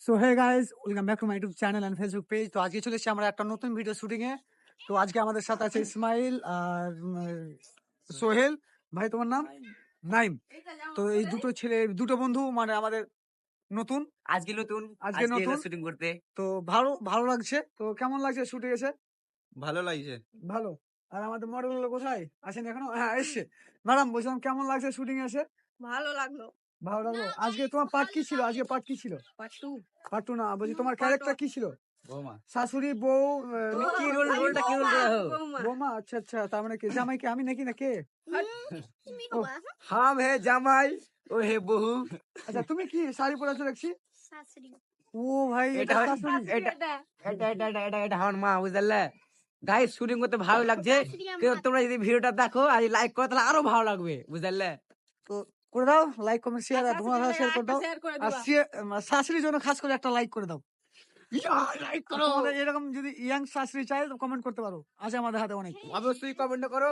So hey guys, welcome back to my YouTube channel and Facebook page. তো আজকে চলে এসেছি আমরা একটা নতুন ভিডিও শুটিং এ। তো আজকে আমাদের সাথে আছে ইসমাইল আর সোহেল। ভাই তোমার নাম? নাইম। তো এই দুটো ছেলে, দুটো বন্ধু, মানে আমাদের নতুন, আজকে নতুন আজকে নতুন শুটিং করতে তো ভালো ভালো লাগছে। তো কেমন লাগছে শুটে এসে? ভালো লাগছে। ভালো। আর আমাদের মডেল গুলো কোথায় আসেনি এখনো? হ্যাঁ এসছে। ম্যাডাম বলছিলাম কেমন লাগছে শুটিং এসে? ভালো লাগলো। ভালো লাগলো। আজকে তোমার পার্ট কি ছিল? আজকে পার্ট কি ছিল? পার্ট টু না, বলছি তোমার ক্যারেক্টার কি ছিল? বৌমা। শাশুড়ি, বউ, কি রোলটা কি রোল করা হোক? বৌমা। আচ্ছা আচ্ছা, তার মানে কে জামাই? কে আমি নাকি না কে? ও, হাম হে জামাই ও হে বহু। আচ্ছা তুমি কি শাড়ি পরেছো দেখছি? শাশুড়ি। ও ভাই, এটা এটা শাশুড়ি। এটা আমার মা, বুঝলে? গাইস, শুটিং করতে ভালো লাগছে। কেউ তোমরা যদি ভিডিওটা দেখো আর লাইক করো তাহলে আরো ভালো লাগবে, বুঝলে? তো করে দাও লাইক, কমেন্ট, শেয়ার, আর তোমরা শেয়ার করে দাও। আর শাশুড়ির জন্য খাস করে একটা লাইক করে দাও। লাইক আর তোমাদের এরকম যদি ইয়াং শাশুড়ি চাই তো কমেন্ট করতে পারো, আছে আমাদের হাতে অনেক। অবশ্যই কমেন্ট করো।